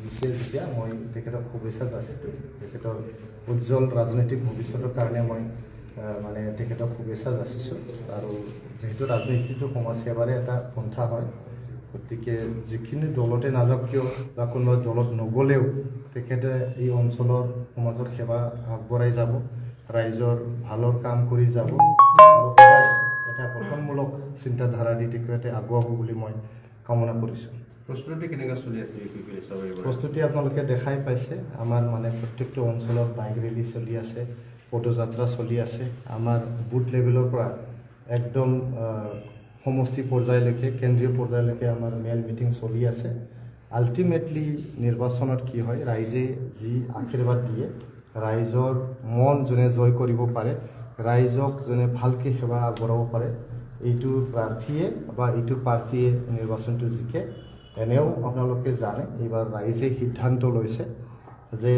দিছে যেতিয়া মই তেখেতক শুভেচ্ছা যাচিছোঁ তেখেতৰ উজ্জ্বল ৰাজনৈতিক ভৱিষ্যতৰ কাৰণে মই মানে তেখেতক শুভেচ্ছা যাচিছোঁ আৰু যেহেতু ৰাজনীতিটো সমাজ সেৱাৰে এটা পন্থা হয় গতিকে যিখিনি দলতে নাযাওক কিয় বা কোনোবা দলত নগ'লেও তেখেতে এই অঞ্চলৰ সমাজৰ সেৱা আগবঢ়াই যাব ৰাইজৰ ভালৰ কাম কৰি যাব আৰু সদায় এটা গঠনমূলক চিন্তাধাৰা দি তেখেতে আগুৱাব বুলি মই কামনা কৰিছোঁ। প্ৰস্তুতি কেনেকৈ চলি আছে? প্ৰস্তুতি আপোনালোকে দেখাই পাইছে আমাৰ মানে প্ৰত্যেকটো অঞ্চলত বাইক ৰেলী চলি আছে, পদযাত্ৰা চলি আছে। আমাৰ বুথ লেভেলৰ পৰা একদম সমষ্টি পৰ্যায়লৈকে কেন্দ্ৰীয় পৰ্যায়লৈকে আমাৰ মেল মিটিং চলি আছে। আল্টিমেটলি নিৰ্বাচনত কি হয়, ৰাইজে যি আশীৰ্বাদ দিয়ে, ৰাইজৰ মন যোনে জয় কৰিব পাৰে, ৰাইজক যোনে ভালকৈ সেৱা আগবঢ়াব পাৰে, এইটো প্ৰাৰ্থীয়ে বা এইটো পাৰ্টীয়ে নিৰ্বাচনটো জিকে। এনেও আপোনালোকে জানে এইবাৰ ৰাইজে সিদ্ধান্ত লৈছে যে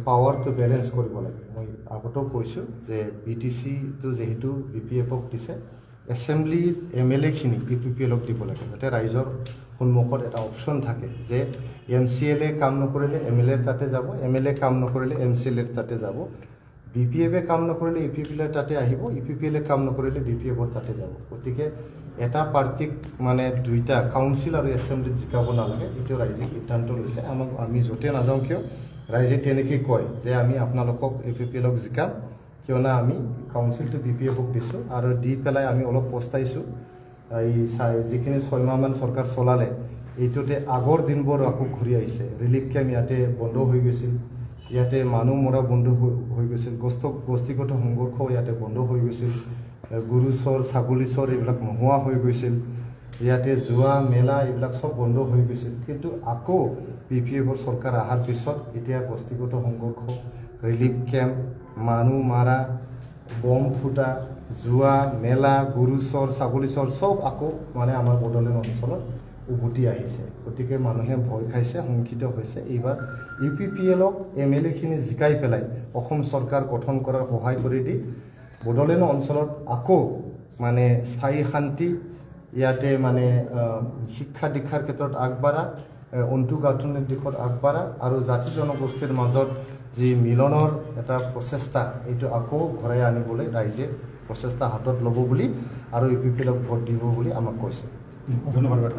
পাৱাৰটো বেলেঞ্চ কৰিব লাগে। মই আগতেও কৈছোঁ যে BTCটো যিহেতু BPFক দিছে, এছেম্বলি MLAখিনি BPPLক দিব লাগে যাতে ৰাইজৰ সন্মুখত এটা অপশ্যন থাকে যে MCLA কাম নকৰিলে MLAৰ তাতে যাব, MLA কাম নকৰিলে MCLAৰ তাতে যাব, BPFে কাম নকৰিলে EPPLৰ তাতে আহিব, EPPLে কাম নকৰিলে BPFৰ তাতে যাব। গতিকে এটা পাৰ্টিক মানে দুইটা কাউন্সিল আৰু এছেম্বলিত জিকাব নালাগে, এইটো ৰাইজে সিদ্ধান্ত লৈছে। আমি য'তে নাযাওঁ কিয় ৰাইজে তেনেকৈ কয় যে আমি আপোনালোকক EPPLক জিকাম, কিয়না আমি কাউন্সিলটো BPFক দিছোঁ আৰু দি পেলাই আমি অলপ পস্তাইছোঁ। এই যিখিনি 6 মাহমান চৰকাৰ চলালে এইটোতে আগৰ দিনবোৰ আকৌ ঘূৰি আহিছে। ৰিলিফ কেম্প ইয়াতে বন্ধ হৈ গৈছিল, ইয়াতে মানুহ মৰা বন্ধ হৈ গৈছিল, গোষ্ঠীগত সংঘৰ্ষ ইয়াতে বন্ধ হৈ গৈছিল, গৰু চৰ ছাগলী চৰ এইবিলাক নোহোৱা হৈ গৈছিল, ইয়াতে যোৱা মেলা এইবিলাক চব বন্ধ হৈ গৈছিল। কিন্তু আকৌ BPFৰ চৰকাৰ অহাৰ পিছত এতিয়া গোষ্ঠীগত সংঘৰ্ষ, ৰিলিফ কেম্প, মানুহ মাৰা, বম ফুটা, যোৱা মেলা, গৰু চৰ ছাগলী চৰ চব আকৌ মানে আমাৰ বড়োলেণ্ড অঞ্চলত উভতি আহিছে। গতিকে মানুহে ভয় খাইছে, শংকিত হৈছে। এইবাৰ UPPLক MLAখিনি জিকাই পেলাই অসম চৰকাৰ গঠন কৰাৰ সহায় কৰি দি বড়োলেণ্ড অঞ্চলত আকৌ মানে স্থায়ী শান্তি, ইয়াতে মানে শিক্ষা দীক্ষাৰ ক্ষেত্ৰত আগবাঢ়া, অন্তঃগাঁথনিৰ দিশত আগবাঢ়া আৰু জাতি জনগোষ্ঠীৰ মাজত যি মিলনৰ এটা প্ৰচেষ্টা, এইটো আকৌ ঘূৰাই আনিবলৈ ৰাইজে প্ৰচেষ্টা হাতত ল'ব বুলি আৰু UPPLক ভোট দিব বুলি আমাক কৈছে। ধন্যবাদ।